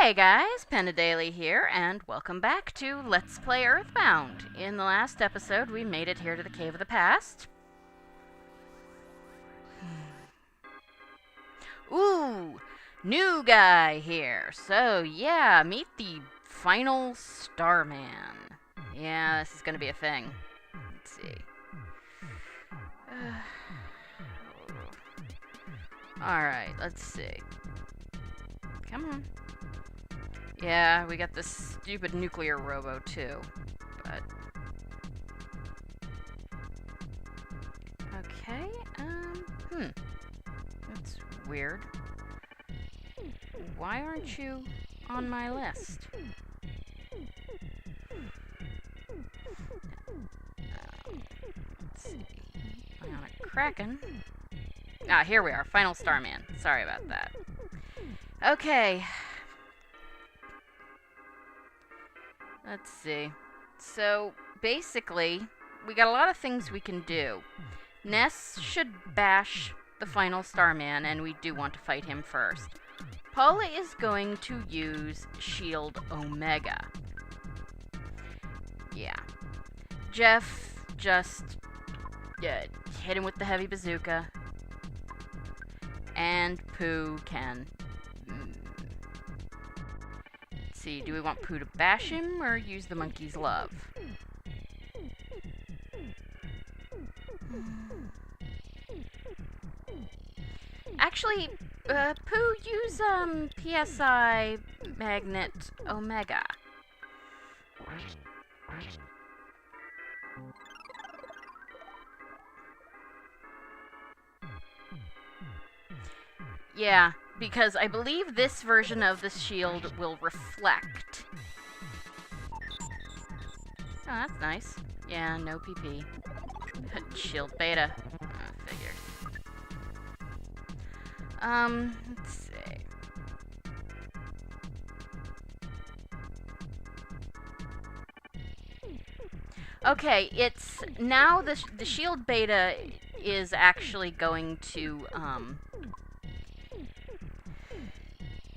Hey guys, Panda Daily here, and welcome back to Let's Play Earthbound. In the last episode, we made it here to the Cave of the Past. Ooh, new guy here. So yeah, meet the final Starman. Yeah, this is gonna be a thing. Let's see. Alright, let's see. Come on. Yeah, we got this stupid nuclear robo too, but... Okay, that's weird. Why aren't you on my list? Let's see. I'm on a Kraken. Ah, here we are, Final Starman. Sorry about that. Okay. Let's see. So, basically, we got a lot of things we can do. Ness should bash the final Starman, and we do want to fight him first. Paula is going to use Shield Omega. Yeah. Jeff just hit him with the heavy bazooka. And Pooh can... See, do we want Pooh to bash him or use the monkey's love? Actually, Pooh, use PSI Magnet Omega. Yeah, because I believe this version of the shield will reflect. Oh, that's nice. Yeah, no PP. Shield beta. Figured. Let's see. Okay, it's now the shield beta is actually going to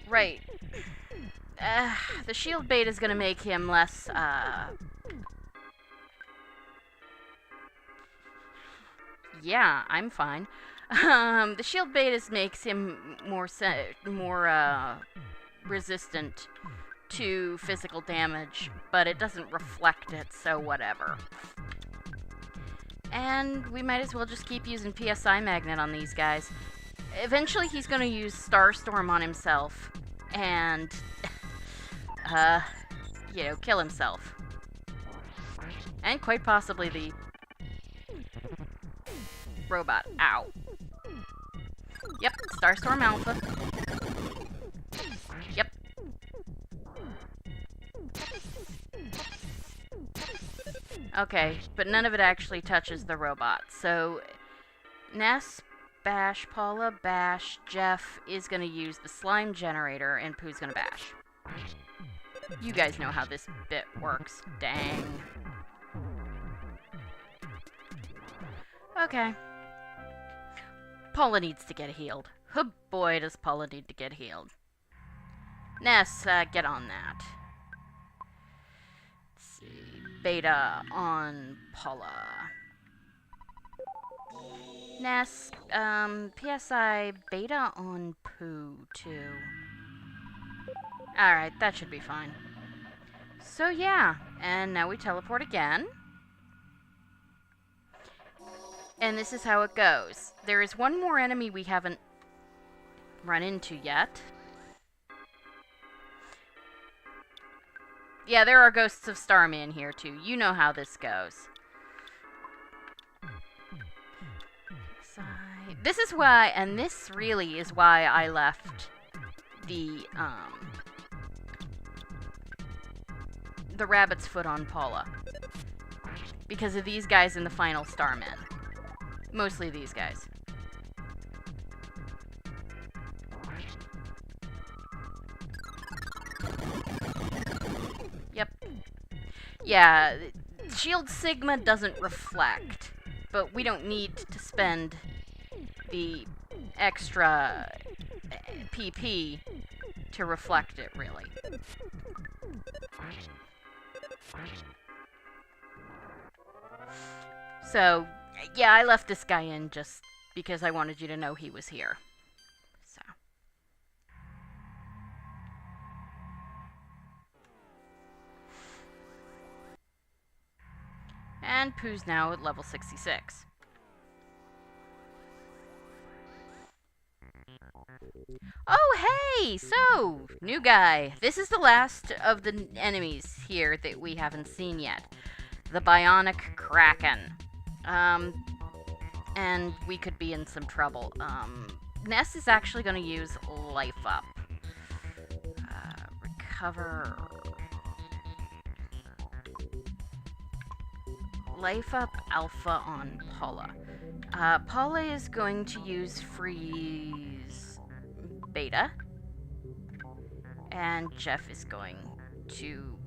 right. The shield bait is going to make him less, yeah, I'm fine. The shield bait makes him more resistant to physical damage, but it doesn't reflect it, so whatever. And we might as well just keep using PSI Magnet on these guys. Eventually he's going to use Starstorm on himself and, you know, kill himself. And quite possibly the robot. Ow. Yep, Starstorm Alpha. Yep. Okay, but none of it actually touches the robot. So, Ness, bash, Paula, bash, Jeff is going to use the slime generator, and Pooh's going to bash. You guys know how this bit works. Dang. Okay. Paula needs to get healed. Oh boy, does Paula need to get healed. Ness, get on that. Let's see. Beta on Paula. Ness, PSI beta on Pooh, too. Alright, that should be fine. So yeah, and now we teleport again. And this is how it goes. There is one more enemy we haven't run into yet. Yeah, there are ghosts of Starman here, too. You know how this goes. This is why, and this really is why I left the rabbit's foot on Paula. Because of these guys in the final Starman. Mostly these guys. Yep. Yeah, Shield Sigma doesn't reflect, but we don't need to spend the extra PP to reflect it, really. So, yeah, I left this guy in just because I wanted you to know he was here. So. And Pooh's now at level 66. Oh, hey! So, new guy. This is the last of the enemies here that we haven't seen yet. The Bionic Kraken. And we could be in some trouble. Ness is actually going to use Life Up. Recover. Life Up Alpha on Paula. Paula is going to use Freeze Beta. And Jeff is going to...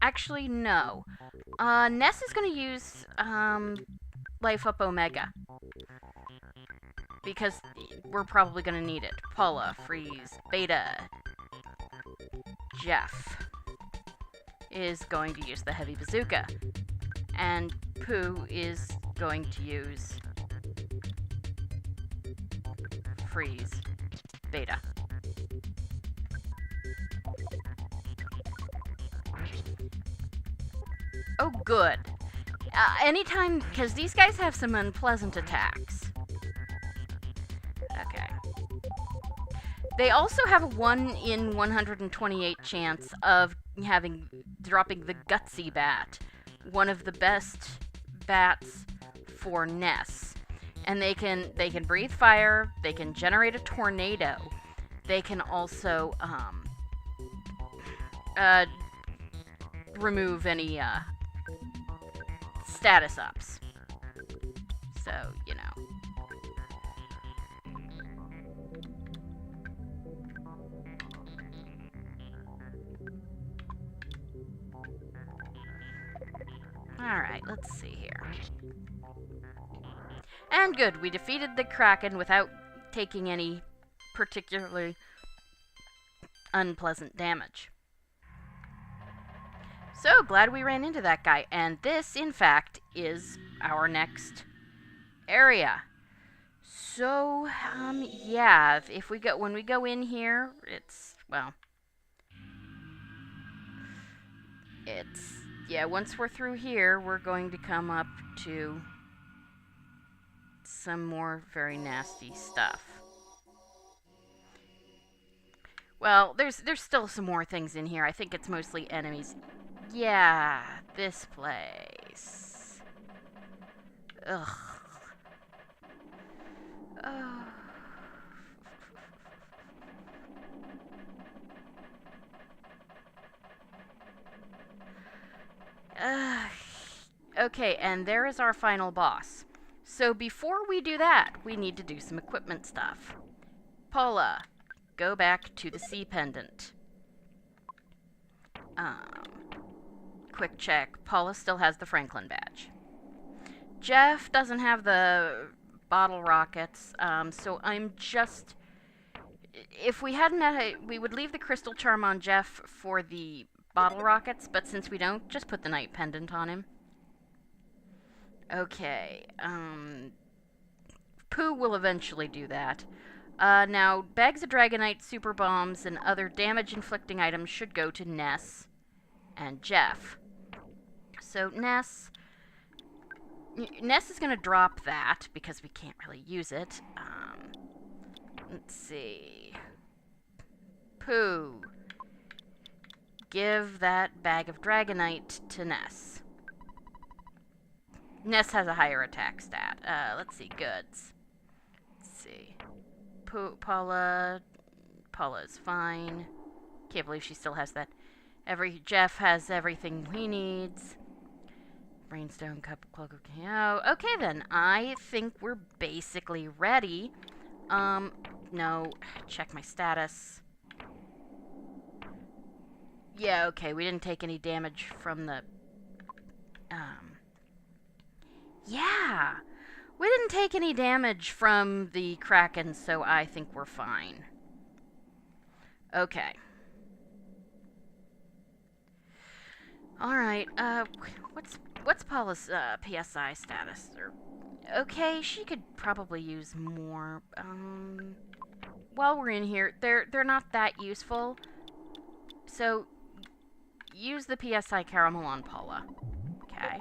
Actually, no. Ness is going to use Life Up Omega. Because we're probably going to need it. Paula, Freeze, Beta. Jeff is going to use the Heavy Bazooka. And Pooh is going to use Freeze Beta. Oh, good. Anytime, because these guys have some unpleasant attacks. Okay. They also have a 1 in 128 chance of dropping the Gutsy Bat, one of the best bats for Ness. And they can breathe fire, they can generate a tornado, they can also remove any status ups. So, you know. Alright, let's see here. And good, we defeated the Kraken without taking any particularly unpleasant damage. So, glad we ran into that guy. And this, in fact, is our next area. So, yeah, when we go in here, once we're through here, we're going to come up to some more very nasty stuff. Well, there's still some more things in here. I think it's mostly enemies. Yeah, this place. Ugh. Oh. Okay, and there is our final boss. So before we do that, we need to do some equipment stuff. Paula, go back to the sea pendant. Quick check. Paula still has the Franklin badge. Jeff doesn't have the bottle rockets, so I'm just... If we hadn't we would leave the crystal charm on Jeff for the bottle rockets, but since we don't, just put the night pendant on him. Okay, Pooh will eventually do that. Now, bags of Dragonite, super bombs, and other damage-inflicting items should go to Ness and Jeff. So, Ness is going to drop that, because we can't really use it. Let's see. Pooh, give that bag of Dragonite to Ness. Ness has a higher attack stat. Let's see, goods. Let's see. Paula is fine. Can't believe she still has that. Jeff has everything he needs. Brainstone, cup, cloak of KO. Okay then, I think we're basically ready. No, check my status. Yeah, okay, we didn't take any damage from the, yeah. We didn't take any damage from the Kraken, so I think we're fine. Okay. Alright, what's Paula's PSI status? Okay, she could probably use more. While we're in here, they're not that useful. So use the PSI caramel on Paula. Okay.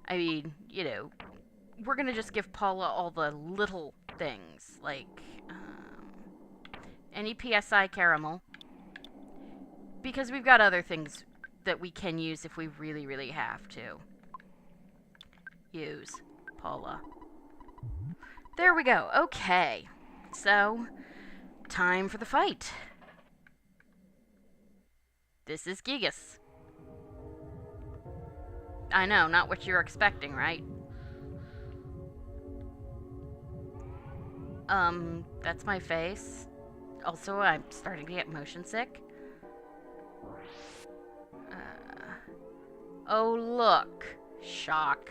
I mean, you know, we're gonna just give Paula all the little things, like any PSI caramel, because we've got other things that we can use if we really, really have to. Use Paula. There we go. Okay. So, time for the fight. This is Gigas. I know, not what you're expecting, right? That's my face. Also, I'm starting to get motion sick. Oh, look. Shock.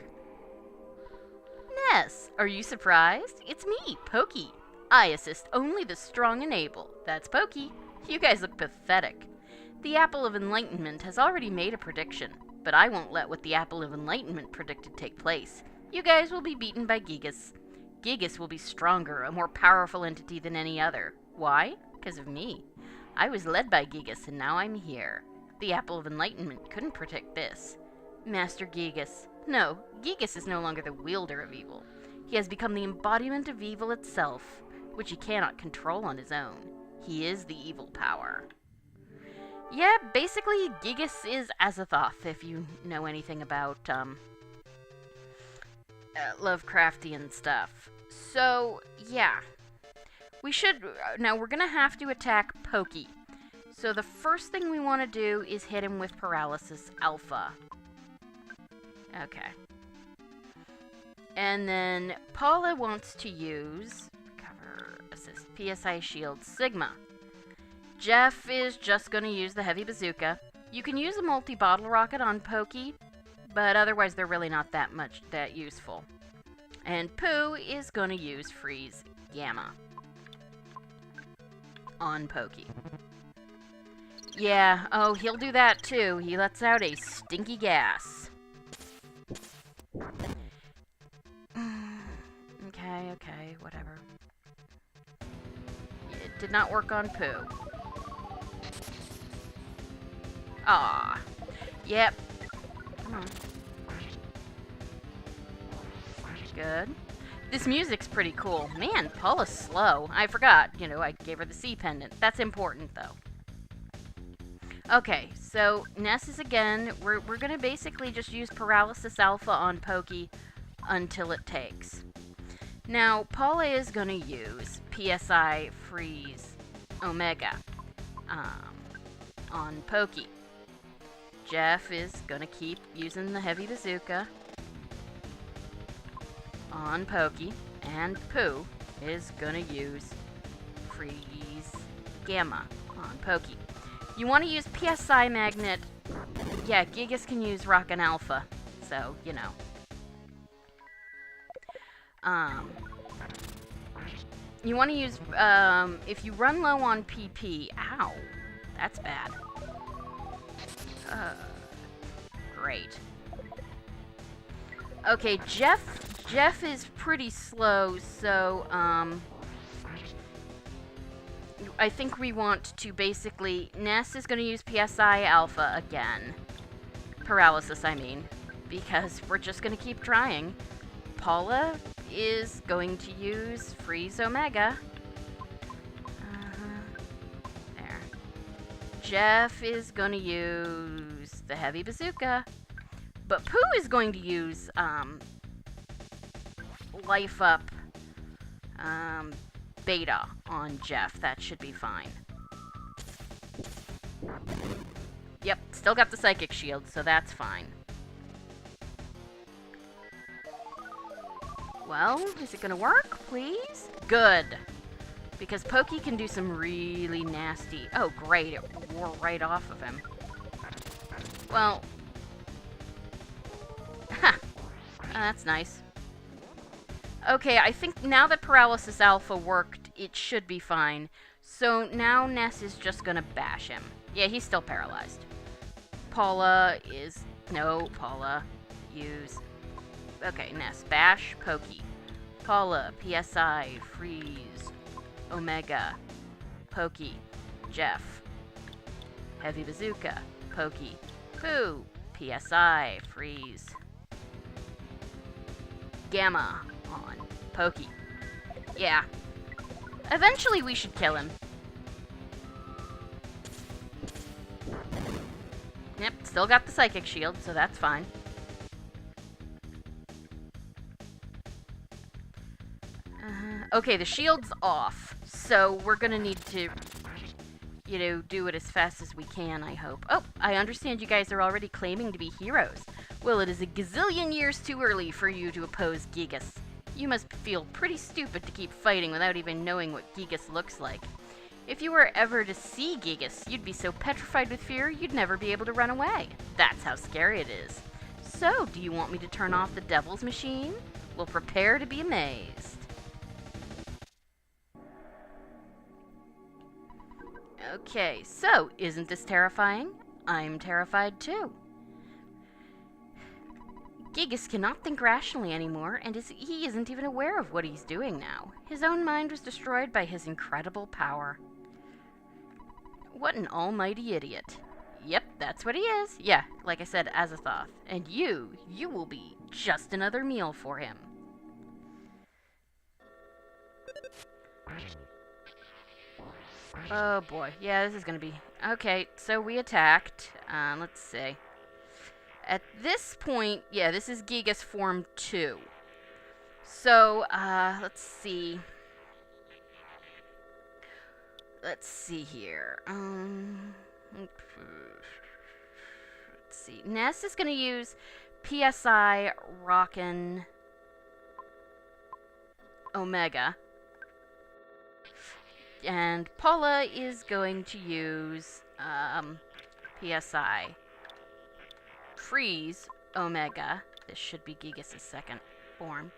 Ness, are you surprised? It's me, Pokey. I assist only the strong and able. That's Pokey. You guys look pathetic. The Apple of Enlightenment has already made a prediction, but I won't let what the Apple of Enlightenment predicted take place. You guys will be beaten by Gigas. Gigas will be stronger, a more powerful entity than any other. Why? Because of me. I was led by Gigas, and now I'm here. The Apple of Enlightenment couldn't predict this. Master Gigas. No, Gigas is no longer the wielder of evil. He has become the embodiment of evil itself, which he cannot control on his own. He is the evil power. Yeah, basically, Gigas is Azathoth, if you know anything about, Lovecraftian stuff. So, yeah. We should... Now, we're gonna have to attack Pokey. So the first thing we want to do is hit him with Paralysis Alpha. Okay. And then Paula wants to use... Cover, Assist, PSI Shield, Sigma. Jeff is just going to use the Heavy Bazooka. You can use a multi-bottle rocket on Pokey, but otherwise they're really not that useful. And Pooh is going to use Freeze Gamma on Pokey. Yeah, oh, he'll do that too. He lets out a stinky gas. Okay, whatever. It did not work on Pooh. Ah, yep. Come on. Good. This music's pretty cool. Man, Paula's slow. I forgot, you know, I gave her the C pendant. That's important, though. Okay, so Nessus again. We're gonna basically just use Paralysis Alpha on Pokey until it takes. Now, Paula is gonna use PSI Freeze Omega on Pokey. Jeff is gonna keep using the Heavy Bazooka on Pokey, and Pooh is gonna use Freeze Gamma on Pokey. You want to use PSI Magnet. Yeah, Gigas can use Rockin' Alpha, so, you know. You want to use, if you run low on PP, ow, that's bad. Great. Okay, Jeff is pretty slow, so, I think we want to basically... Ness is going to use PSI Alpha again. Paralysis, I mean. Because we're just going to keep trying. Paula is going to use Freeze Omega. There. Jeff is going to use the Heavy Bazooka. But Pooh is going to use Life Up Beta on Jeff. That should be fine. Yep, still got the Psychic Shield, so that's fine. Well, is it gonna work, please? Good. Because Pokey can do some really nasty... Oh, great, it wore right off of him. Well... Ha! That's nice. Okay, I think now that Paralysis Alpha worked, it should be fine. So now Ness is just gonna bash him. Yeah, he's still paralyzed. Paula is... No, Paula. Use... Okay, Ness. Bash, Pokey. Paula, PSI, Freeze. Omega. Pokey. Jeff. Heavy Bazooka. Pokey. Pooh. PSI, Freeze. Gamma. On. Pokey. Yeah. Eventually we should kill him. Yep, still got the Psychic Shield, so that's fine. Okay, the shield's off, so we're gonna need to, you know, do it as fast as we can, I hope. Oh, I understand you guys are already claiming to be heroes. Well, it is a gazillion years too early for you to oppose Gigas. You must feel pretty stupid to keep fighting without even knowing what Gigas looks like. If you were ever to see Gigas, you'd be so petrified with fear you'd never be able to run away. That's how scary it is. So, do you want me to turn off the Devil's Machine? Well, prepare to be amazed. Okay, so, isn't this terrifying? I'm terrified too. Gigas cannot think rationally anymore, and he isn't even aware of what he's doing now. His own mind was destroyed by his incredible power. What an almighty idiot. Yep, that's what he is. Yeah, like I said, Azathoth. And you will be just another meal for him. Oh boy, yeah, this is gonna be... Okay, so we attacked. Let's see. At this point, yeah, this is Gigas Form 2. So, let's see. Let's see here. Let's see. Ness is going to use PSI Rockin' Omega. And Paula is going to use PSI Freeze Omega. This should be Gigas' second form.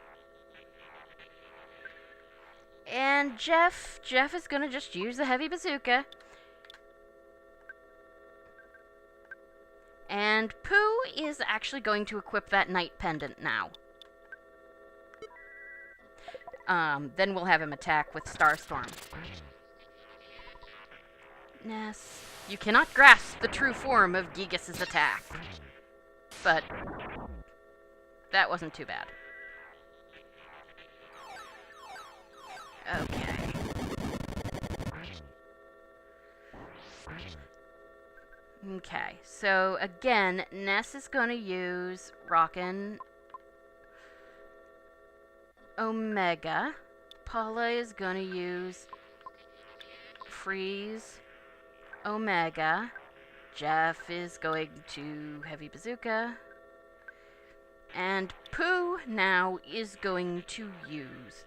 And Jeff is gonna just use the Heavy Bazooka. And Pooh is actually going to equip that Night Pendant now. Then we'll have him attack with Starstorm. Ness, you cannot grasp the true form of Gigas' attack. But that wasn't too bad. Okay. Okay, so again, Ness is going to use Rockin' Omega. Paula is going to use Freeze Omega. Jeff is going to Heavy Bazooka. And Pooh now is going to use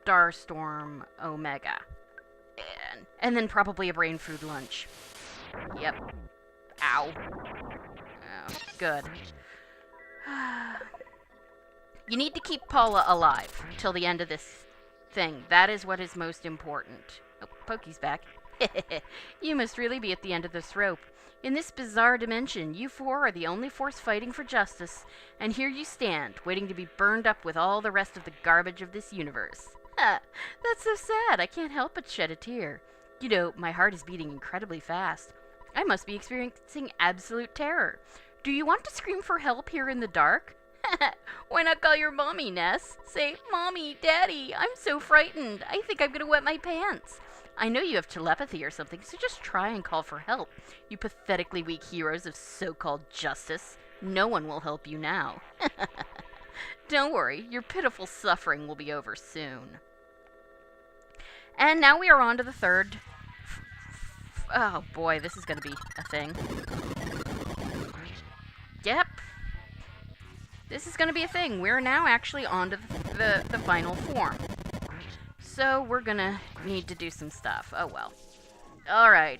Starstorm Omega. And then probably a brain food lunch. Yep. Ow. Oh, good. You need to keep Paula alive till the end of this thing. That is what is most important. Oh, Pokey's back. You must really be at the end of this rope. In this bizarre dimension, you four are the only force fighting for justice, and here you stand, waiting to be burned up with all the rest of the garbage of this universe. That's so sad, I can't help but shed a tear. You know, my heart is beating incredibly fast. I must be experiencing absolute terror. Do you want to scream for help here in the dark? Why not call your mommy, Ness? Say, Mommy, Daddy, I'm so frightened. I think I'm gonna wet my pants. I know you have telepathy or something, so just try and call for help. You pathetically weak heroes of so-called justice. No one will help you now. Don't worry, your pitiful suffering will be over soon. And now we are on to the third... Oh boy, this is going to be a thing. Yep. This is going to be a thing. We're now actually on to the final form. So we're going to need to do some stuff. Oh well. Alright.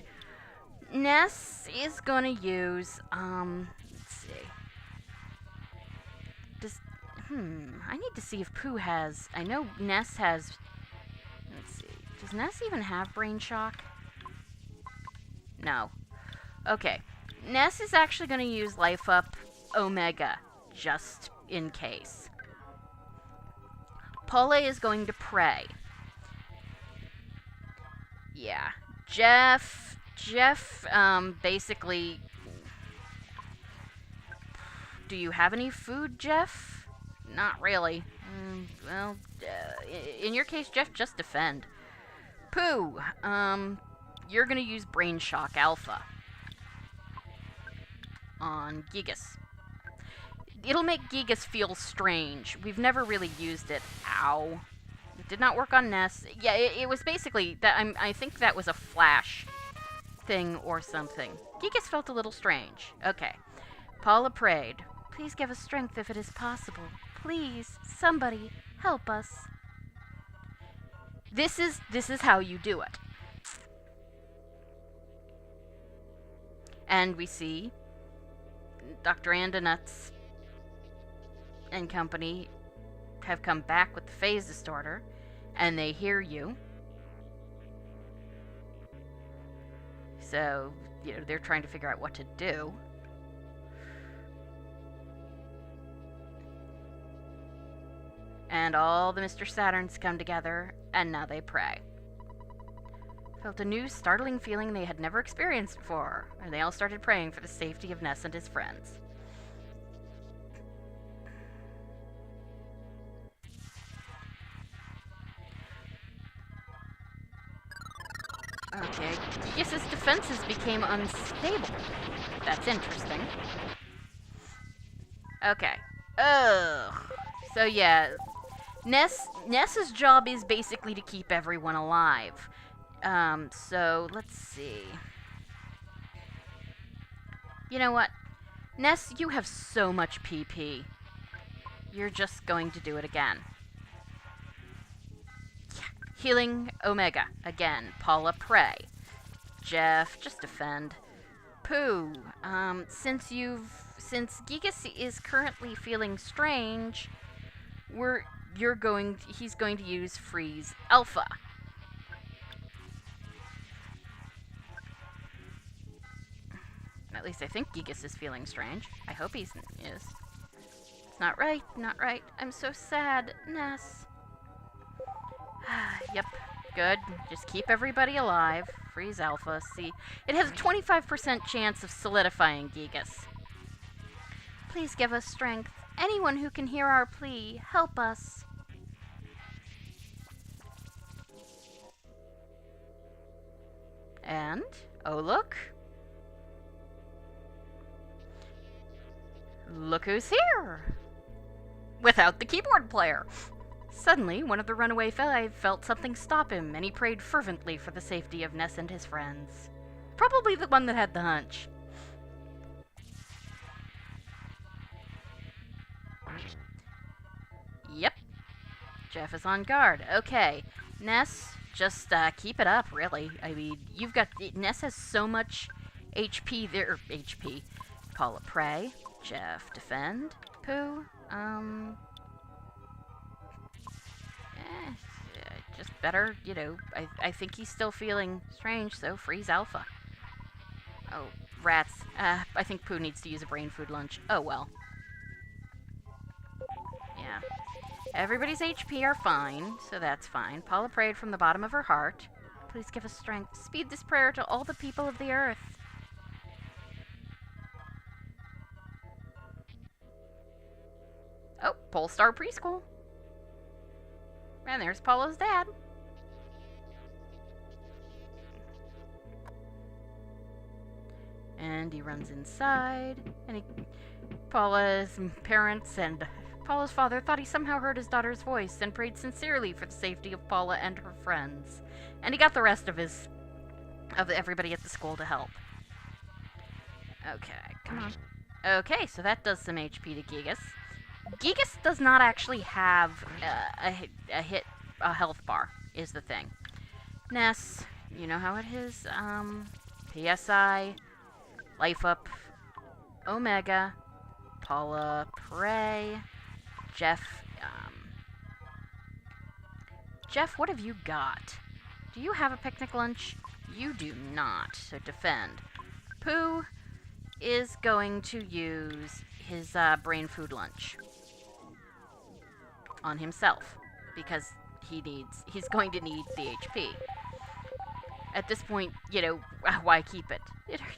Ness is going to use... let's see. Just... I need to see if Pooh has... I know Ness has... Let's see. Does Ness even have brain shock? No. Okay. Ness is actually going to use Life Up Omega, just in case. Paula is going to pray. Yeah. Jeff, basically... Do you have any food, Jeff? Not really. Well, in your case, Jeff, just defend. Pooh, you're gonna use Brain Shock Alpha on Gigas. It'll make Gigas feel strange. We've never really used it. Ow. It did not work on Ness. Yeah, it was basically that. I think that was a flash thing or something. Gigas felt a little strange. Okay. Paula prayed. Please give us strength if it is possible. Please, somebody, help us. This is how you do it. And we see Dr. Andonuts and company have come back with the phase distorter, and they hear you. So, they're trying to figure out what to do. And all the Mr. Saturns come together, and now they pray. Felt a new, startling feeling they had never experienced before, and they all started praying for the safety of Ness and his friends. Okay, Gigas' defenses became unstable. That's interesting. Okay. Ugh. So yeah, Ness's job is basically to keep everyone alive. So let's see. You know what? Ness, you have so much PP. You're just going to do it again. Healing Omega. Again. Paula, pray. Jeff, just defend. Pooh, since Gigas is currently feeling strange, he's going to use Freeze Alpha. At least I think Gigas is feeling strange. I hope he is. Not right, not right. I'm so sad, Ness. Yep, good. Just keep everybody alive. Freeze Alpha. See, it has a 25% chance of solidifying Gigas. Please give us strength. Anyone who can hear our plea, help us. And, oh look. Look who's here! Without the keyboard player. Suddenly, one of the runaway five felt something stop him, and he prayed fervently for the safety of Ness and his friends. Probably the one that had the hunch. Yep. Jeff is on guard. Okay. Ness, just keep it up, really. I mean, Ness has so much HP there. HP. Paula, pray. Jeff, defend. Pooh, just better, I think he's still feeling strange, so freeze Alpha. Oh, rats. I think Pooh needs to use a brain food lunch. Oh, well. Yeah. Everybody's HP are fine, so that's fine. Paula prayed from the bottom of her heart. Please give us strength. Speed this prayer to all the people of the earth. Oh, Polestar Preschool. And there's Paula's dad. And he runs inside, and Paula's parents and Paula's father thought he somehow heard his daughter's voice and prayed sincerely for the safety of Paula and her friends. And he got the rest of everybody at the school to help. Okay, come on. Okay, so that does some HP to Gigas. Gigas does not actually have a health bar, is the thing. Ness, you know how it is. PSI, Life Up, Omega, Paula, pray. Jeff, Jeff, what have you got? Do you have a picnic lunch? You do not, so defend. Pooh is going to use his brain food lunch on himself because he's going to need the HP. At this point, you know, why keep it?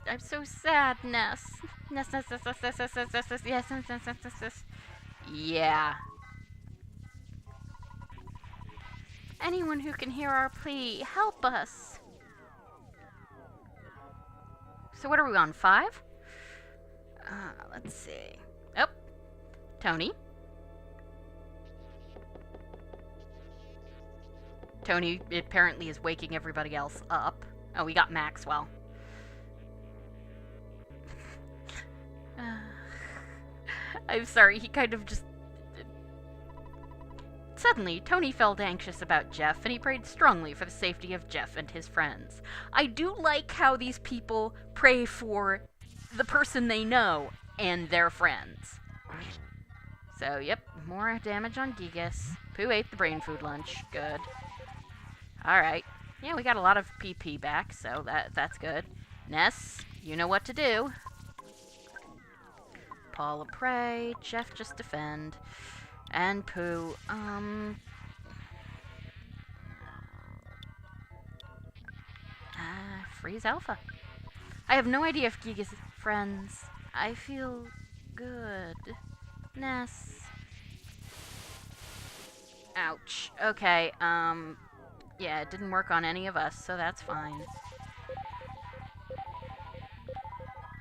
I'm so sad, Ness. Ness, Ness, Ness, Ness, Ness, Ness, Ness, Ness, Ness, yes, Ness, Ness, Ness, Ness, Ness. Yeah. Anyone who can hear our plea, help us. So what are we on, 5? Let's see. Oh, Tony. Tony apparently is waking everybody else up. Oh, we got Maxwell. I'm sorry, he kind of just... Suddenly, Tony felt anxious about Jeff, and he prayed strongly for the safety of Jeff and his friends. I do like how these people pray for the person they know and their friends. So, yep, more damage on Gigas. Pooh ate the brain food lunch. Good. Alright. Yeah, we got a lot of PP back, so that's good. Ness, you know what to do. Paula pray, Jeff just defend, and Pooh, freeze Alpha. I have no idea if Giga's friends. I feel good. Ness. Ouch. Okay, yeah, it didn't work on any of us, so that's fine.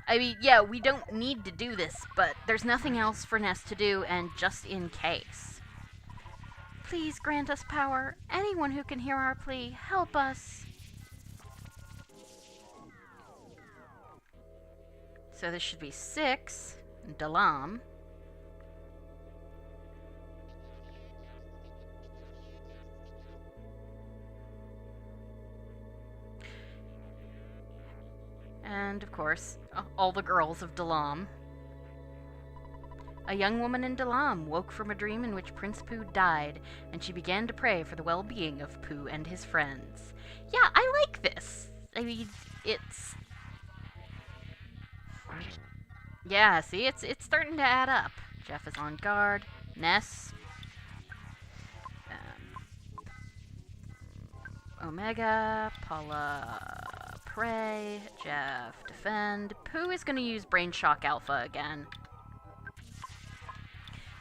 I mean, yeah, we don't need to do this, but there's nothing else for Ness to do, and just in case. Please grant us power. Anyone who can hear our plea, help us. So this should be 6. Dalam. And, of course, all the girls of Dalam. A young woman in Dalam woke from a dream in which Prince Pooh died, and she began to pray for the well-being of Pooh and his friends. Yeah, I like this. I mean, it's... Yeah, see, it's starting to add up. Jeff is on guard. Ness. Omega. Paula... Pray, Jeff, defend. Pooh is going to use Brain Shock Alpha again.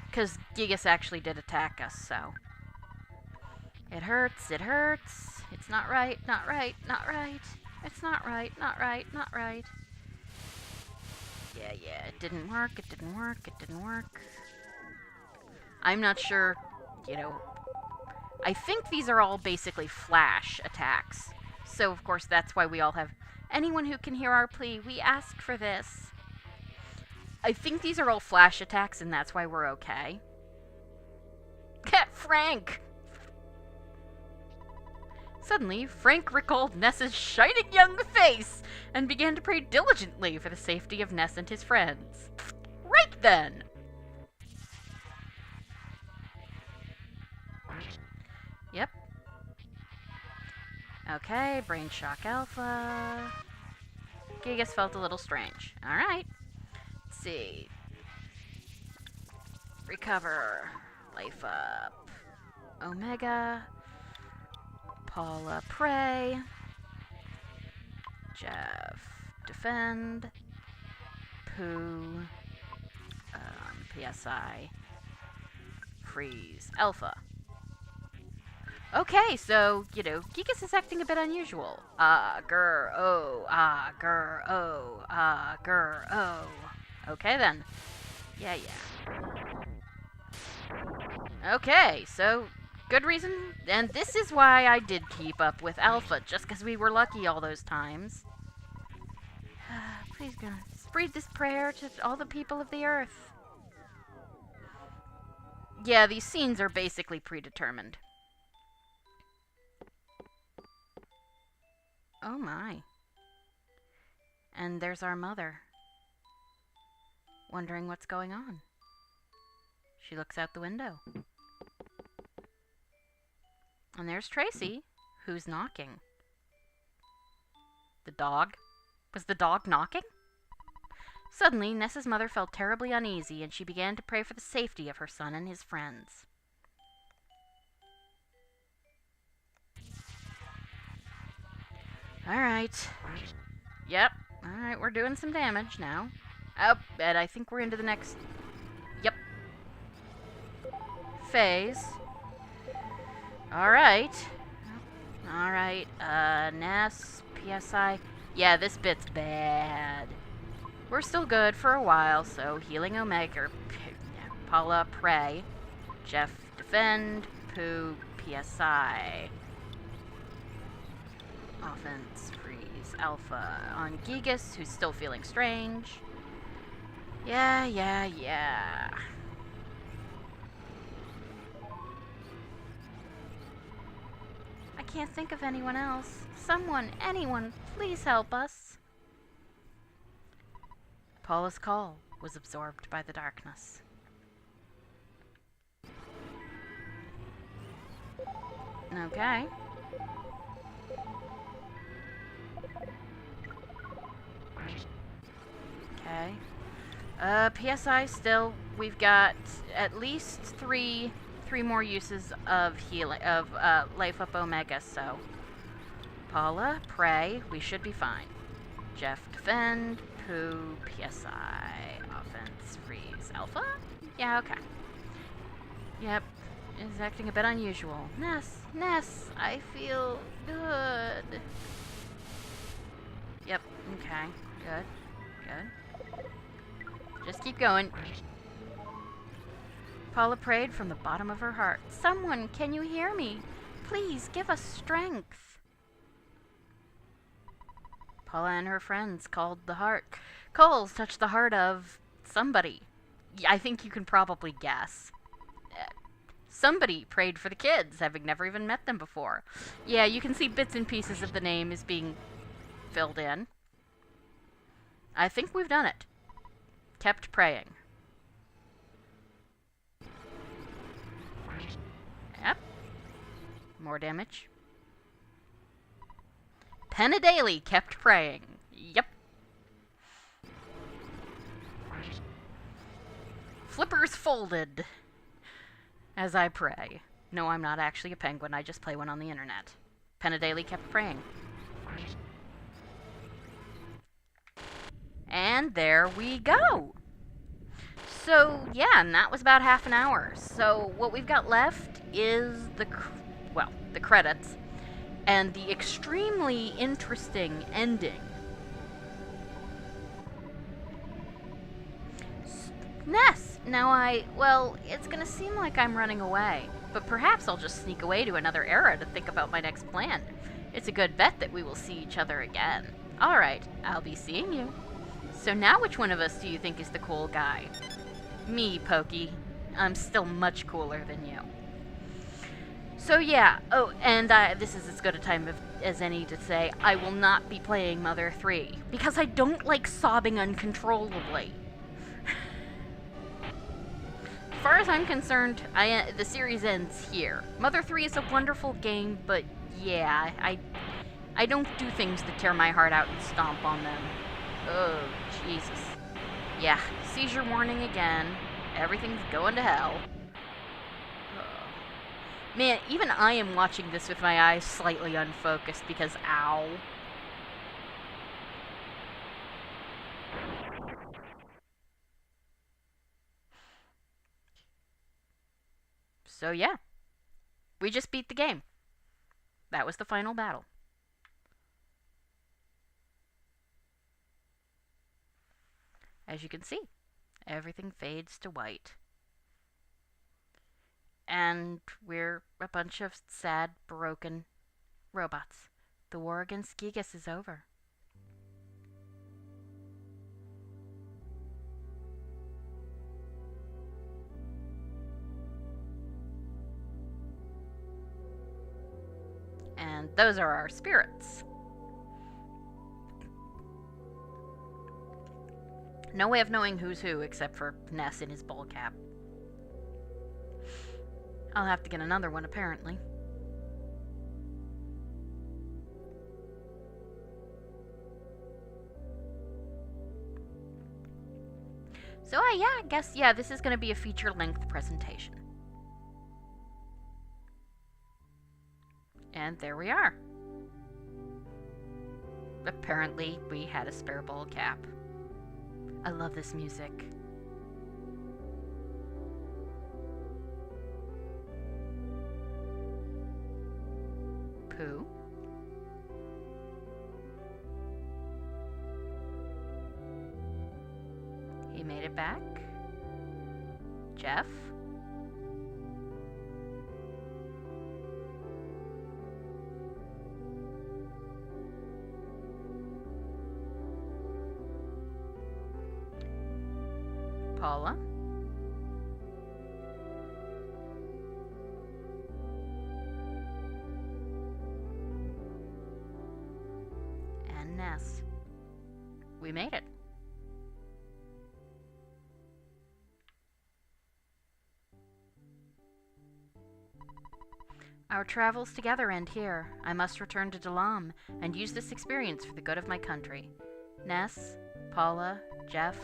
Because Gigas actually did attack us, so. It hurts, it hurts. It's not right, not right, not right. It's not right, not right, not right. Yeah, it didn't work, it didn't work, it didn't work. I'm not sure, you know. I think these are all basically flash attacks. So, of course, that's why we all have... Anyone who can hear our plea, we ask for this. I think these are all flash attacks, and that's why we're okay. Frank! Suddenly, Frank recalled Ness's shining young face and began to pray diligently for the safety of Ness and his friends. Right then! Yep. Okay, Brain Shock Alpha. Gigas felt a little strange. Alright. Let's see. Recover. Life up. Omega. Paula pray. Jeff defend. Pooh. PSI. Freeze. Alpha. Okay, so, you know, Gigas is acting a bit unusual. Okay, then. Yeah. Okay, so, good reason. And this is why I did keep up with Alpha, just because we were lucky all those times. Please, God, spread this prayer to all the people of the Earth. Yeah, these scenes are basically predetermined. Oh my. And there's our mother. Wondering what's going on. She looks out the window. And there's Tracy, who's knocking. The dog? Was the dog knocking? Suddenly, Ness's mother felt terribly uneasy, and she began to pray for the safety of her son and his friends. Alright. Yep. Alright, we're doing some damage now. Oh, and I think we're into the next... Yep. Phase. Alright. Alright, Ness, PSI. Yeah, this bit's bad. We're still good for a while, so healing Omega, or Paula, pray. Jeff, defend. Pooh, PSI. Offense, freeze, Alpha on Gigas, who's still feeling strange. Yeah. I can't think of anyone else. Someone, anyone, please help us. Paula's call was absorbed by the darkness. Okay. PSI still, we've got at least three more uses of healing, of Life Up Omega, so Paula, pray, we should be fine. Jeff, defend. Pooh, PSI, offense, freeze, Alpha? Yeah, okay. Yep, is acting a bit unusual. Ness, I feel good. Yep, okay, good. Just keep going. Paula prayed from the bottom of her heart. Someone, can you hear me? Please, give us strength. Paula and her friends called the heart. Calls touched the heart of somebody. I think you can probably guess. Somebody prayed for the kids, having never even met them before. Yeah, you can see bits and pieces of the name is being filled in. I think we've done it. Kept praying. Yep. More damage. Penna Daly kept praying. Yep. Flippers folded. As I pray. No, I'm not actually a penguin. I just play one on the internet. Penna Daly kept praying. And there we go. So, yeah, and that was about half an hour. So, what we've got left is the credits and the extremely interesting ending. Ness! Now it's gonna seem like I'm running away, but perhaps I'll just sneak away to another era to think about my next plan. It's a good bet that we will see each other again. Alright, I'll be seeing you. So now which one of us do you think is the cool guy? Me, Pokey. I'm still much cooler than you. So yeah, oh, and this is as good a time as any to say I will not be playing Mother 3, because I don't like sobbing uncontrollably. As far as I'm concerned, the series ends here. Mother 3 is a wonderful game, but yeah, I don't do things to tear my heart out and stomp on them. Oh, Jesus. Yeah, seizure warning again. Everything's going to hell. Man, even I am watching this with my eyes slightly unfocused because ow. So yeah, we just beat the game. That was the final battle. As you can see, everything fades to white. And we're a bunch of sad, broken robots. The war against Gigas is over. And those are our spirits. No way of knowing who's who except for Ness in his ball cap. I'll have to get another one, apparently. So, yeah, I guess, this is going to be a feature-length presentation. And there we are. Apparently, we had a spare ball cap. I love this music. Pooh. He made it back. Jeff. Paula. And Ness. We made it. Our travels together end here. I must return to Dalam and use this experience for the good of my country. Ness, Paula, Jeff,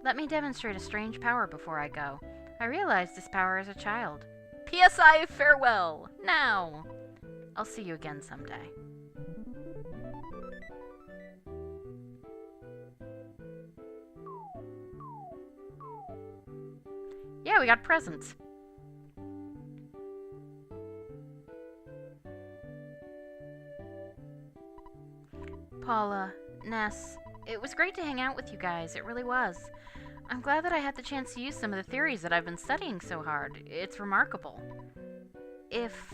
let me demonstrate a strange power before I go. I realized this power as a child. PSI farewell! Now! I'll see you again someday. Yeah, we got presents. Paula, Ness, it was great to hang out with you guys, it really was. I'm glad that I had the chance to use some of the theories that I've been studying so hard. It's remarkable. If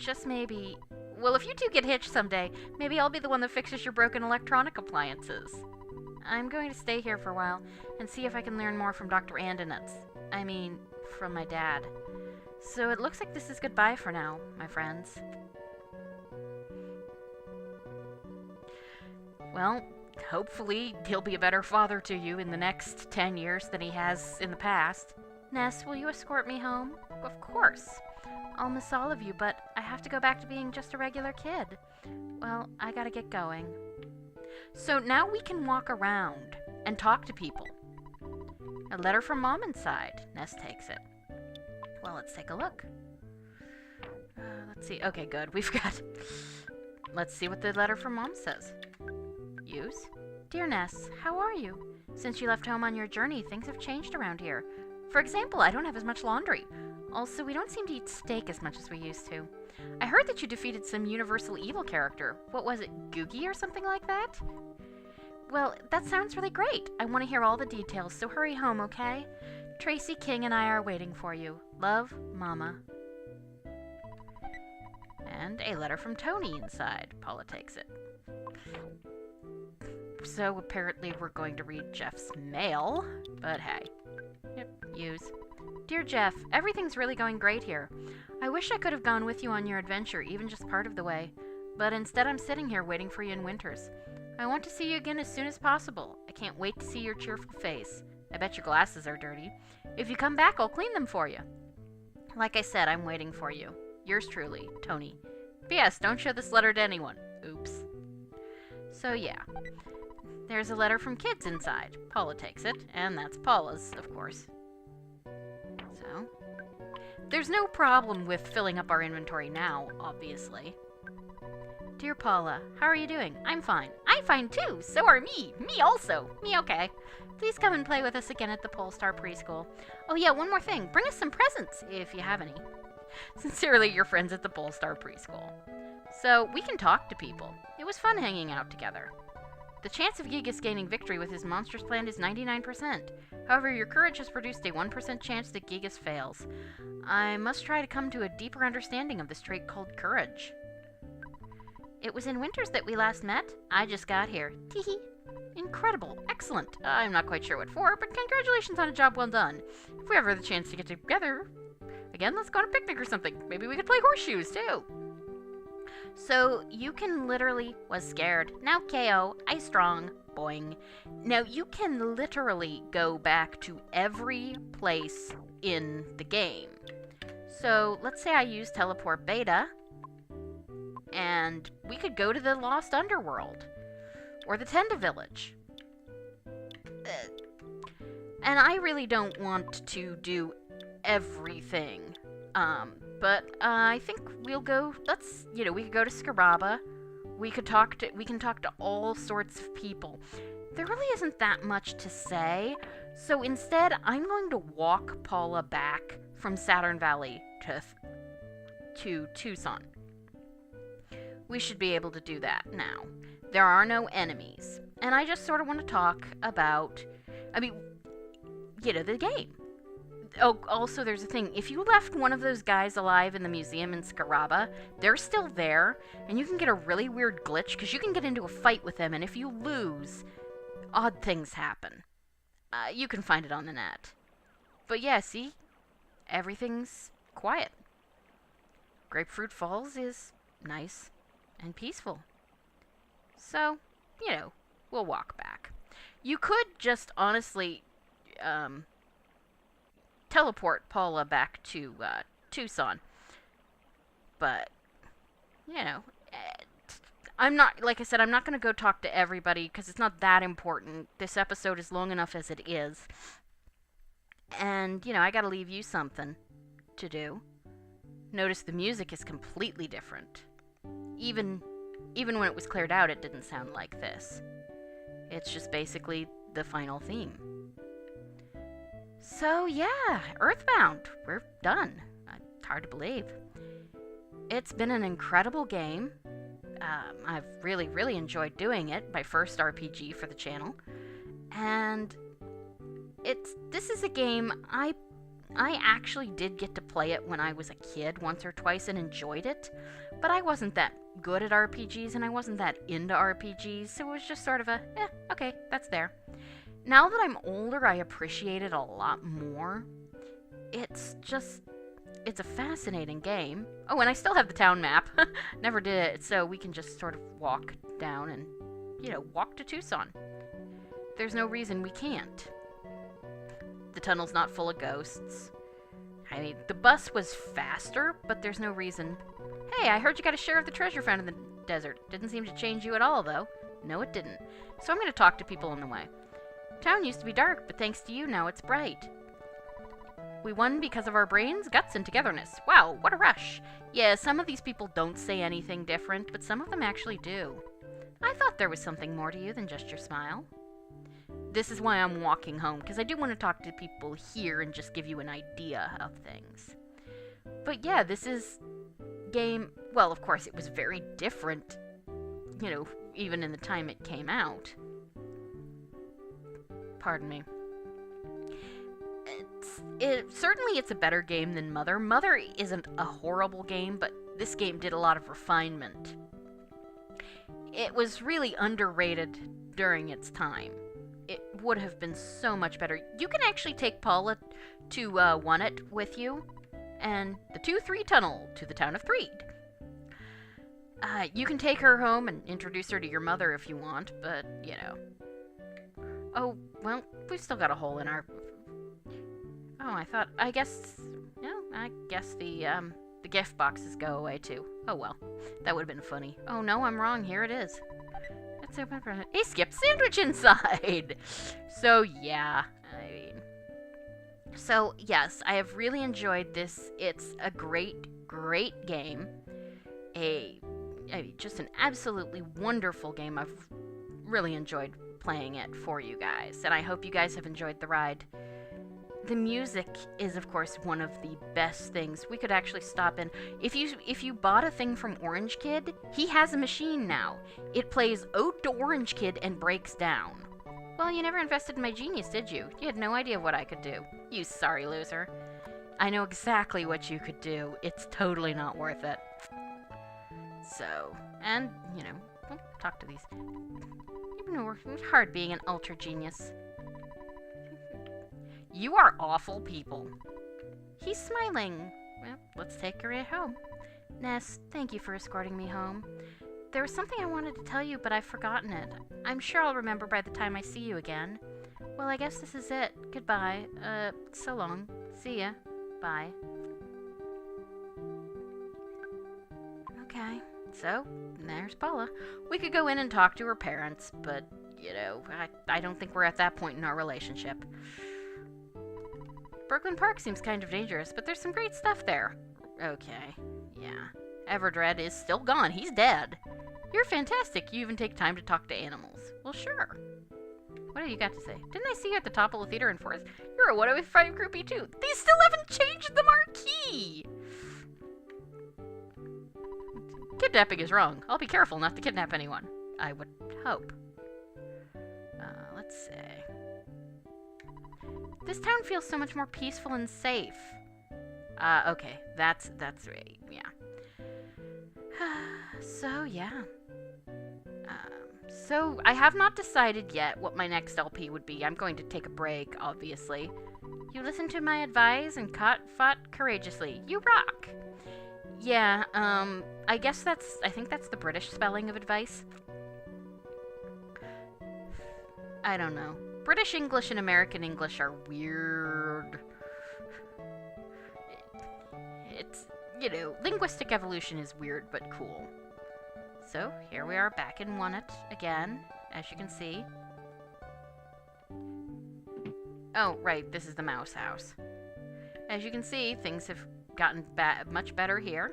you two get hitched someday, maybe I'll be the one that fixes your broken electronic appliances. I'm going to stay here for a while and see if I can learn more from Dr. Andinitz. From my dad. So it looks like this is goodbye for now, my friends. Well, hopefully he'll be a better father to you in the next 10 years than he has in the past. Ness, will you escort me home? Of course. I'll miss all of you, but I have to go back to being just a regular kid. Well, I gotta get going. So now we can walk around and talk to people. A letter from Mom inside. Ness takes it. Well, let's take a look. Let's see. Okay, good. Let's see what the letter from Mom says. Use. Dear Ness, how are you? Since you left home on your journey, things have changed around here. For example, I don't have as much laundry. Also, we don't seem to eat steak as much as we used to. I heard that you defeated some universal evil character. What was it, Googie or something like that? Well, that sounds really great. I want to hear all the details, so hurry home, okay? Tracy, King, and I are waiting for you. Love, Mama. And a letter from Tony inside. Paula takes it. So apparently we're going to read Jeff's mail, but hey. Yep, use. Dear Jeff, everything's really going great here. I wish I could have gone with you on your adventure, even just part of the way. But instead I'm sitting here waiting for you in Winters. I want to see you again as soon as possible. I can't wait to see your cheerful face. I bet your glasses are dirty. If you come back, I'll clean them for you. Like I said, I'm waiting for you. Yours truly, Tony. P.S. Don't show this letter to anyone. Oops. So yeah. There's a letter from Kids inside. Paula takes it, and that's Paula's, of course. So, there's no problem with filling up our inventory now, obviously. Dear Paula, how are you doing? I'm fine. I'm fine too. So are me. Me also. Me okay. Please come and play with us again at the Polestar Preschool. Oh yeah, one more thing. Bring us some presents, if you have any. Sincerely, your friends at the Polestar Preschool. So, we can talk to people. It was fun hanging out together. The chance of Gigas gaining victory with his monstrous plan is 99%. However, your courage has produced a 1% chance that Gigas fails. I must try to come to a deeper understanding of this trait called courage. It was in Winters that we last met. I just got here. Teehee. Incredible. Excellent. I'm not quite sure what for, but congratulations on a job well done. If we ever have the chance to get together again, let's go on a picnic or something. Maybe we could play horseshoes, too. So, you can literally... Was scared. Now KO. I strong. Boing. Now, you can literally go back to every place in the game. So let's say I use Teleport Beta, and we could go to the Lost Underworld, or the Tenda Village. And I really don't want to do everything. But I think we'll go, we could go to Scaraba. We can talk to all sorts of people. There really isn't that much to say. So instead, I'm going to walk Paula back from Saturn Valley to Tucson. We should be able to do that now. There are no enemies. And I just sort of want to talk about, the game. Oh, also, there's a thing. If you left one of those guys alive in the museum in Scaraba, they're still there, and you can get a really weird glitch, because you can get into a fight with them, and if you lose, odd things happen. You can find it on the net. But yeah, see? Everything's quiet. Grapefruit Falls is nice and peaceful. So, we'll walk back. You could just honestly teleport Paula back to Tucson. But, I'm not, like I said, I'm not going to go talk to everybody because it's not that important. This episode is long enough as it is. And, I got to leave you something to do. Notice the music is completely different. Even when it was cleared out, it didn't sound like this. It's just basically the final theme. So yeah, Earthbound, we're done. It's hard to believe. It's been an incredible game. I've really, really enjoyed doing it. My first RPG for the channel. And this is a game I actually did get to play it when I was a kid once or twice and enjoyed it. But I wasn't that good at RPGs and I wasn't that into RPGs, so it was just sort of okay, that's there. Now that I'm older, I appreciate it a lot more. It's a fascinating game. Oh, and I still have the town map. Never did it, so we can just sort of walk down and, walk to Tucson. There's no reason we can't. The tunnel's not full of ghosts. I mean, the bus was faster, but there's no reason. Hey, I heard you got a share of the treasure found in the desert. Didn't seem to change you at all, though. No, it didn't. So I'm going to talk to people on the way. Town used to be dark, but thanks to you, now it's bright. We won because of our brains, guts, and togetherness. Wow, what a rush. Yeah, some of these people don't say anything different, but some of them actually do. I thought there was something more to you than just your smile. This is why I'm walking home, because I do want to talk to people here and just give you an idea of things. But yeah, this is game... Well, of course, it was very different, even in the time it came out. Pardon me. Certainly it's a better game than Mother. Mother isn't a horrible game, but this game did a lot of refinement. It was really underrated during its time. It would have been so much better. You can actually take Paula to One-It with you, and the 2-3 tunnel to the town of Threed. You can take her home and introduce her to your mother if you want, but, Oh, well, we've still got a hole in our... Oh, I guess the gift boxes go away too. Oh well, that would have been funny. Oh no, I'm wrong, here it is. Let's open it. A skip sandwich inside! So yeah, So yes, I have really enjoyed this. It's a great, great game. Just an absolutely wonderful game. I've really enjoyed playing it for you guys, and I hope you guys have enjoyed the ride. The music is, of course, one of the best things. We could actually stop in. If you bought a thing from Orange Kid, he has a machine now. It plays Ode to Orange Kid and breaks down. Well, you never invested in my genius, did you? You had no idea what I could do. You sorry loser. I know exactly what you could do. It's totally not worth it. So, and, we'll talk to these. It's hard being an ultra genius. You are awful people. He's smiling. Well, let's take her home. Ness, thank you for escorting me home. There was something I wanted to tell you, but I've forgotten it. I'm sure I'll remember by the time I see you again. Well, I guess this is it. Goodbye. So long. See ya. Bye. Okay. So, there's Paula. We could go in and talk to her parents, but, you know, I don't think we're at that point in our relationship. Brooklyn Park seems kind of dangerous, but there's some great stuff there. Okay. Yeah. Everdred is still gone. He's dead. You're fantastic. You even take time to talk to animals. Well, sure. What have you got to say? Didn't I see you at the top of the theater in Forest? You're a 105 groupie too. They still haven't changed the marquee! Kidnapping is wrong. I'll be careful not to kidnap anyone. I would hope. Let's see. This town feels so much more peaceful and safe. Okay. That's right. Yeah. So, yeah. So, I have not decided yet what my next LP would be. I'm going to take a break, obviously. You listened to my advice and fought courageously. You rock! Yeah, I think that's the British spelling of advice. I don't know. British English and American English are weird. It's, you know, linguistic evolution is weird but cool. So, here we are back in Wonnet again, as you can see. Oh, right, this is the mouse house. As you can see, things have gotten much better here.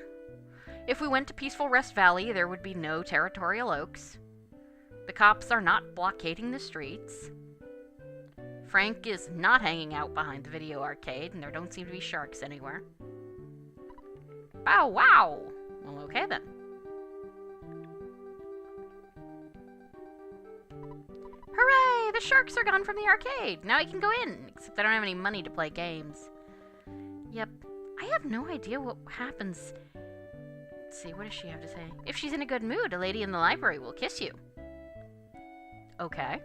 If we went to Peaceful Rest Valley, there would be no territorial oaks. The cops are not blockading the streets. Frank is not hanging out behind the video arcade, and there don't seem to be sharks anywhere. Bow wow! Well, okay then. Hooray! The sharks are gone from the arcade! Now I can go in, except I don't have any money to play games. Yep. I have no idea what happens. Let's see, what does she have to say? If she's in a good mood, a lady in the library will kiss you. Okay.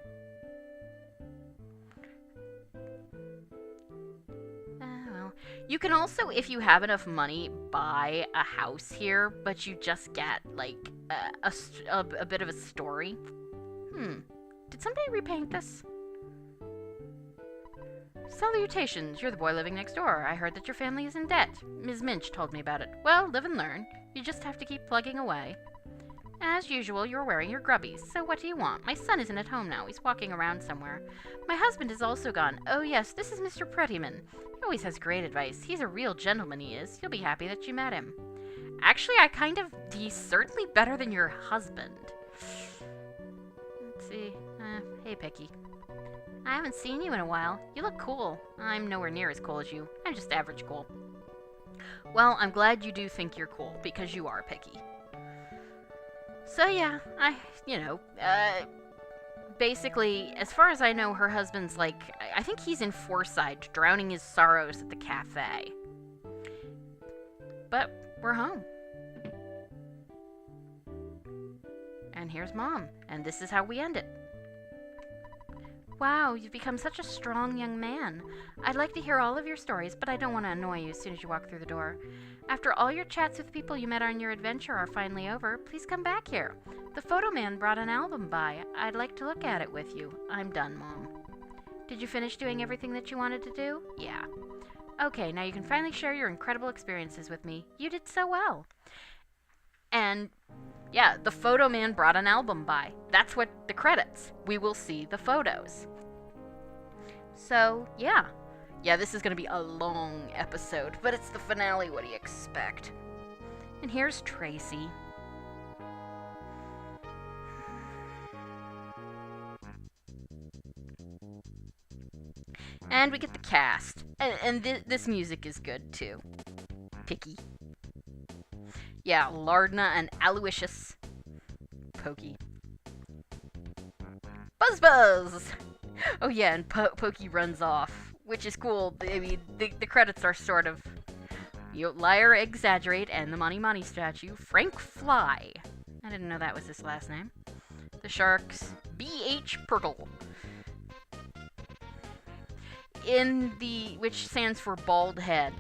Well. You can also, if you have enough money, buy a house here, but you just get, like, a bit of a story. Did somebody repaint this? Salutations, you're the boy living next door. I heard that your family is in debt. Ms. Minch told me about it. Well, live and learn. You just have to keep plugging away. As usual, you're wearing your grubbies, so what do you want? My son isn't at home now. He's walking around somewhere. My husband is also gone. Oh yes, this is Mr. Prettyman. He always has great advice. He's a real gentleman, he is. You'll be happy that you met him. Actually, he's certainly better than your husband. Let's see. Hey, Picky. I haven't seen you in a while. You look cool. I'm nowhere near as cool as you. I'm just average cool. Well, I'm glad you do think you're cool, because you are Picky. So yeah, basically, as far as I know, her husband's like, I think he's in Forside, drowning his sorrows at the cafe. But we're home. And here's Mom, and this is how we end it. Wow, you've become such a strong young man. I'd like to hear all of your stories, but I don't want to annoy you as soon as you walk through the door. After all your chats with people you met on your adventure are finally over, please come back here. The photo man brought an album by. I'd like to look at it with you. I'm done, Mom. Did you finish doing everything that you wanted to do? Yeah. Okay, now you can finally share your incredible experiences with me. You did so well. And yeah, the photo man brought an album by. That's what the credits. We will see the photos. So, yeah. Yeah, this is going to be a long episode, but it's the finale. What do you expect? And here's Tracy. And we get the cast. And this music is good, too. Picky. Yeah, Lardna and Aloysius. Pokey. Buzz! Oh yeah, and Pokey runs off, which is cool. I mean, the credits are sort of... Liar Exaggerate and the Money Money statue, Frank Fly. I didn't know that was his last name. The Sharks, B.H. Pirtle. Which stands for Bald Head.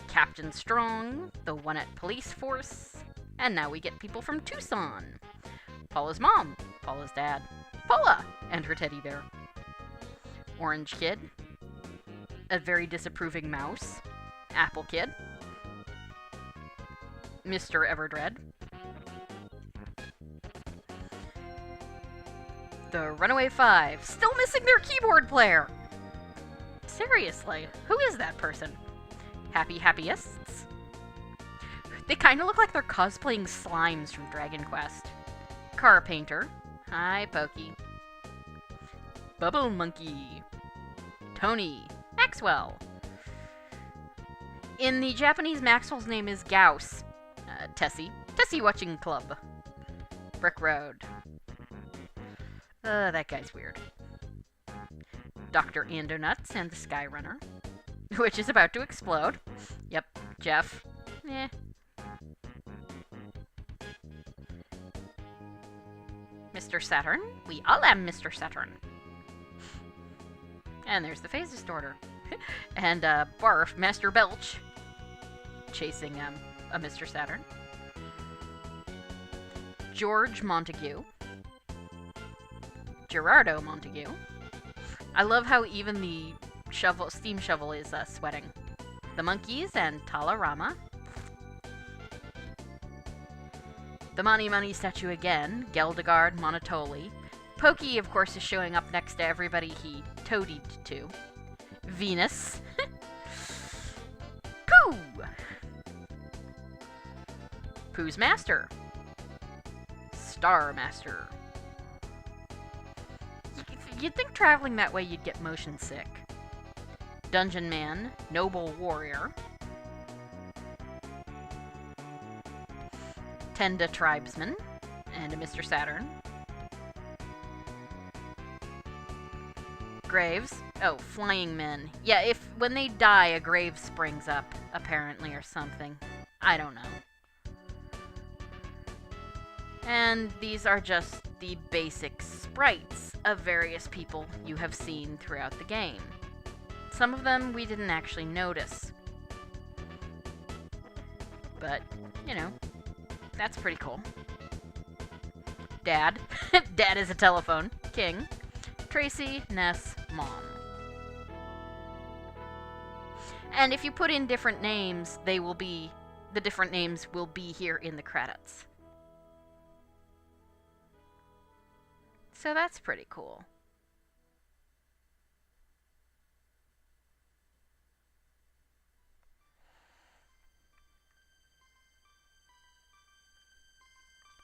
Captain Strong, the Wonnet Police Force, and now we get people from Tucson. Paula's mom, Paula's dad, Paula, and her teddy bear. Orange Kid, a very disapproving mouse, Apple Kid, Mr. Everdread. The Runaway Five, still missing their keyboard player. Seriously, who is that person? Happyists? They kind of look like they're cosplaying slimes from Dragon Quest. Car Painter. Hi, Pokey. Bubble Monkey. Tony. Maxwell. In the Japanese, Maxwell's name is Gauss. Tessie. Tessie Watching Club. Brick Road. That guy's weird. Dr. Andonuts and the Skyrunner. Which is about to explode. Yep, Jeff. Eh. Mr. Saturn. We all am Mr. Saturn. And there's the phase distorter. And Barf, Master Belch. Chasing a Mr. Saturn. George Montague. Gerardo Montague. I love how even the steam shovel is sweating. The Monkeys and Talarama. The Mani statue again. Geldegard, Monotoli. Pokey, of course, is showing up next to everybody he toadied to. Venus. Pooh! Pooh's Master. Star Master. You'd think traveling that way you'd get motion sick. Dungeon Man, Noble Warrior. Tenda Tribesman, and a Mr. Saturn. Graves. Oh, Flying Men. Yeah, when they die, a grave springs up, apparently, or something. I don't know. And these are just the basic sprites of various people you have seen throughout the game. Some of them we didn't actually notice. But, you know, that's pretty cool. Dad. Dad is a telephone. King. Tracy, Ness, Mom. And if you put in different names, the different names will be here in the credits. So that's pretty cool.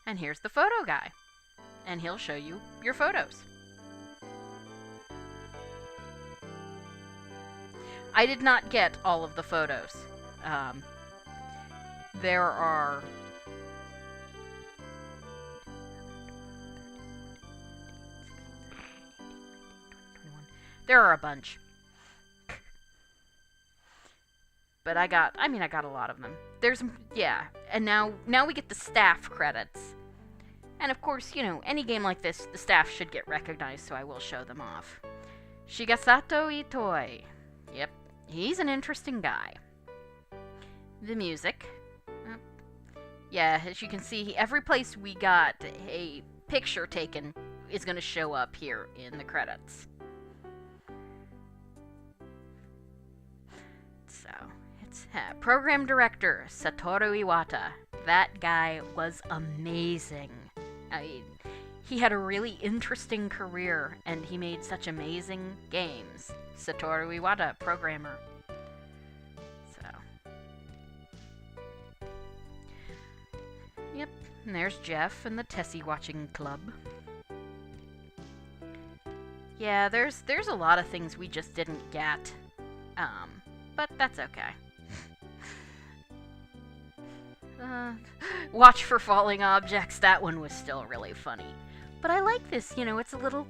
And here's the photo guy. And he'll show you your photos. I did not get all of the photos. There are... There are a bunch. But I got a lot of them. And now we get the staff credits. And of course, you know, any game like this, the staff should get recognized, so I will show them off. Shigesato Itoi. Yep, he's an interesting guy. The music. Yeah, as you can see, every place we got a picture taken is going to show up here in the credits. So, it's Program Director Satoru Iwata. That guy was amazing. He had a really interesting career, and he made such amazing games. Satoru Iwata, programmer. So. Yep, and there's Jeff and the Tessie Watching Club. Yeah, there's a lot of things we just didn't get. But that's okay. Watch for falling objects, that one was still really funny. But I like this, you know, it's a little...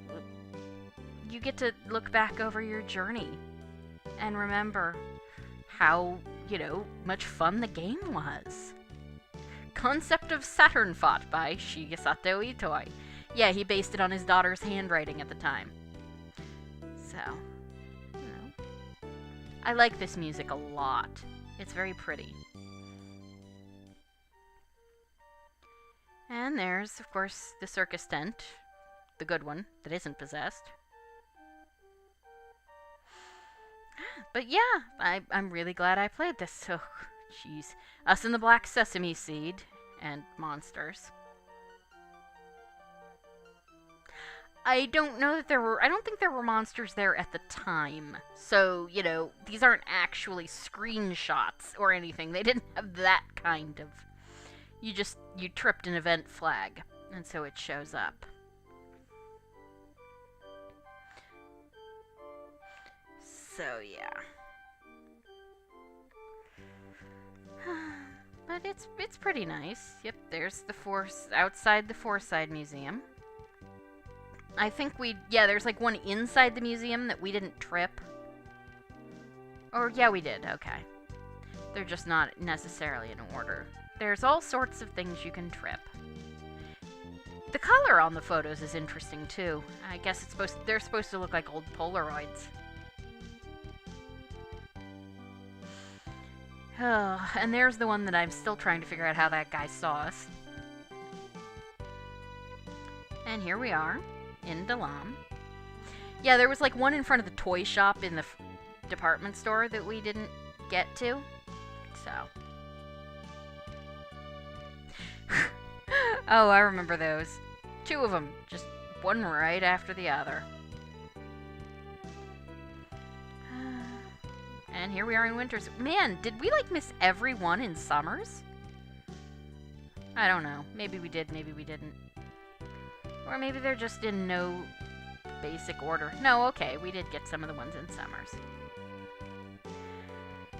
You get to look back over your journey and remember how, you know, much fun the game was. Concept of Saturn Fought by Shigesato Itoi. Yeah, he based it on his daughter's handwriting at the time. So, you know, I like this music a lot. It's very pretty. And there's, of course, the circus tent. The good one, that isn't possessed. But yeah, I'm really glad I played this. So, Jeez. Us and the Black Sesame Seed and monsters. I don't know that there were. I don't think there were monsters there at the time. So, you know, these aren't actually screenshots or anything. They didn't have that kind of. You tripped an event flag, and so it shows up. So, yeah. But it's pretty nice. Yep, there's the outside the Forsyth Museum. I think there's like one inside the museum that we didn't trip. Or, yeah, we did, okay. They're just not necessarily in order. There's all sorts of things you can trip. The color on the photos is interesting, too. I guess they're supposed to look like old Polaroids. Oh, and there's the one that I'm still trying to figure out how that guy saw us. And here we are. In Dalam. Yeah, there was like one in front of the toy shop in the department store that we didn't get to. So. Oh, I remember those. 2 of them. Just one right after the other. And here we are in winters. Man, did we like miss every one in summers? I don't know. Maybe we did, maybe we didn't. Or maybe they're just in no basic order. No, okay, we did get some of the ones in summers.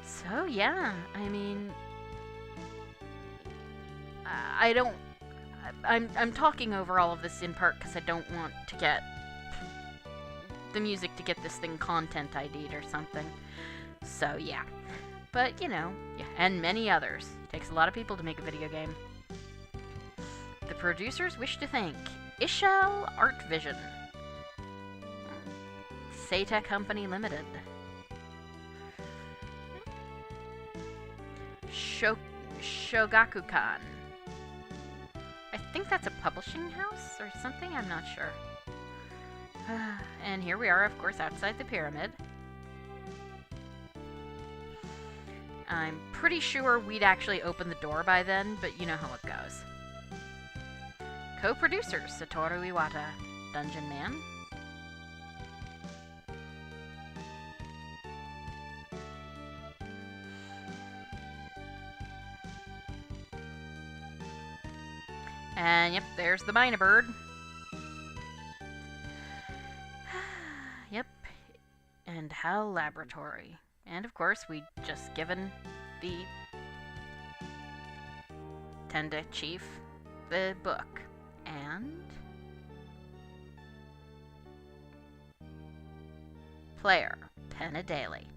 So, yeah, I mean... I'm talking over all of this in part because I don't want to get the music to get this thing content ID'd or something. So, yeah. But, you know, yeah, and many others. It takes a lot of people to make a video game. The producers wish to thank Ishel Art Vision, Seita Company Limited, Shogakukan. I think that's a publishing house or something, I'm not sure. And here we are, of course, outside the pyramid. I'm pretty sure we'd actually opened the door by then, but you know how it goes. Co-producer Satoru Iwata, Dungeon Man. And yep, there's the Mina Bird. Yep. And HAL Laboratory. And of course, we'd just given the Tenda Chief the book. And player, Penna Daily.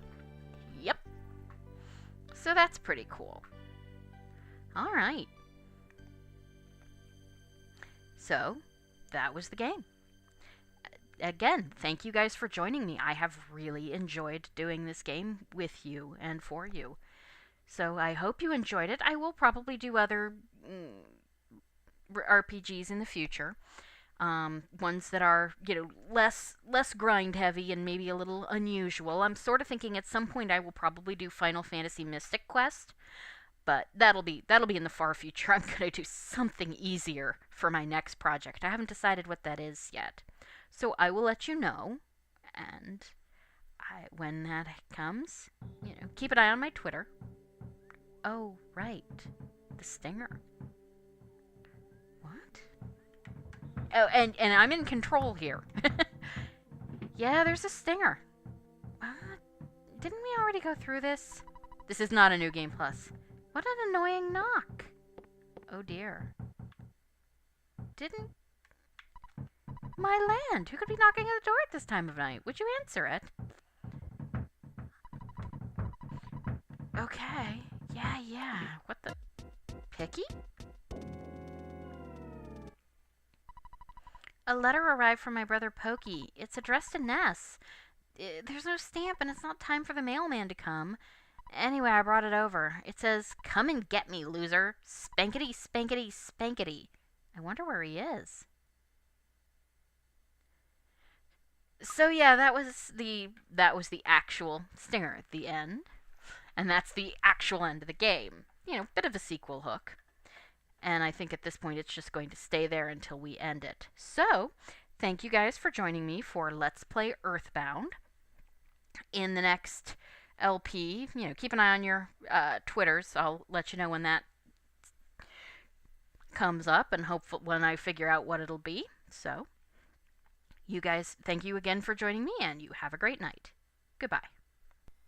Yep. So that's pretty cool. Alright. So, that was the game. Again, thank you guys for joining me. I have really enjoyed doing this game with you and for you. So I hope you enjoyed it. I will probably do other RPGs in the future. Ones that are, you know, less grind heavy and maybe a little unusual. I'm sort of thinking at some point I will probably do Final Fantasy Mystic Quest, but that'll be in the far future. I'm gonna do something easier for my next project. I haven't decided what that is yet, so I will let you know. And when that comes, you know, keep an eye on my Twitter. Oh, right, the stinger. Oh, and I'm in control here. Yeah, there's a stinger. Didn't we already go through this? This is not a New Game Plus. What an annoying knock. Oh dear. Didn't... My land! Who could be knocking at the door at this time of night? Would you answer it? Okay. Yeah. What the... Picky? A letter arrived from my brother Pokey. It's addressed to Ness. There's no stamp and it's not time for the mailman to come. Anyway, I brought it over. It says, "Come and get me, loser. Spankety, spankety, spankety." I wonder where he is. So yeah, that was the actual stinger at the end. and that's the actual end of the game. You know, bit of a sequel hook. And I think at this point it's just going to stay there until we end it. So, thank you guys for joining me for Let's Play Earthbound. In the next LP, you know, keep an eye on your Twitters. I'll let you know when that comes up, and hopefully when I figure out what it'll be. So, you guys, thank you again for joining me, and you have a great night. Goodbye.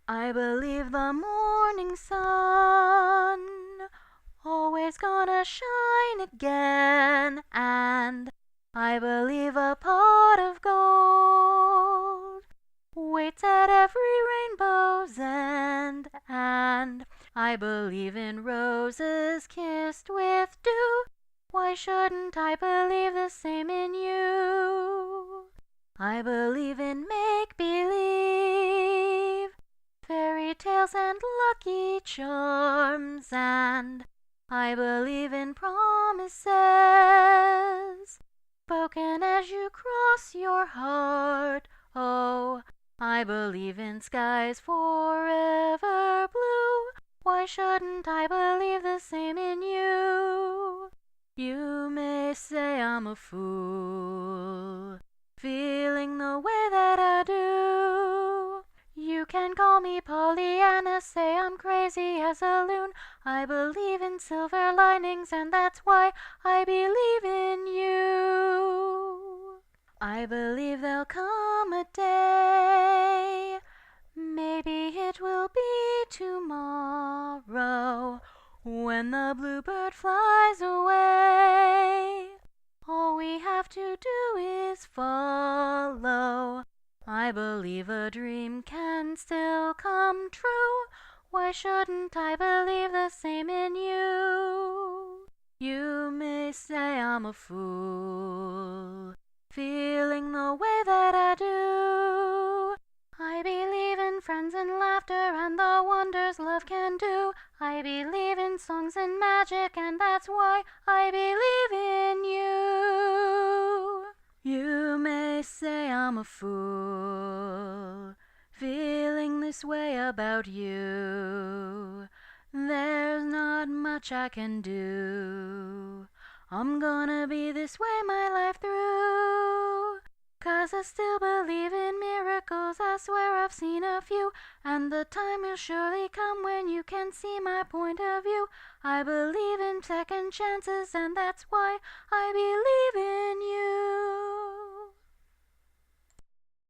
I believe the morning sun always gonna shine again, and I believe a pot of gold waits at every rainbow's end, and I believe in roses kissed with dew. Why shouldn't I believe the same in you? I believe in make-believe, fairy tales and lucky charms, and I believe in promises spoken as you cross your heart. Oh, I believe in skies forever blue. Why shouldn't I believe the same in you? You may say I'm a fool, feeling the way that I do. You can call me Pollyanna, say I'm crazy as a loon. I believe in silver linings, and that's why I believe in you. I believe there'll come a day, maybe it will be tomorrow, when the bluebird flies away. All we have to do is follow. I believe a dream can still come true. Why shouldn't I believe the same in you? You may say I'm a fool, feeling the way that I do. I believe in friends and laughter and the wonders love can do. I believe in songs and magic, and that's why I believe in you. You may say I'm a fool, feeling this way about you. There's not much I can do. I'm gonna be this way my life through. 'Cause I still believe in miracles, I swear I've seen a few. And the time will surely come when you can see my point of view. I believe in second chances, and that's why I believe in you.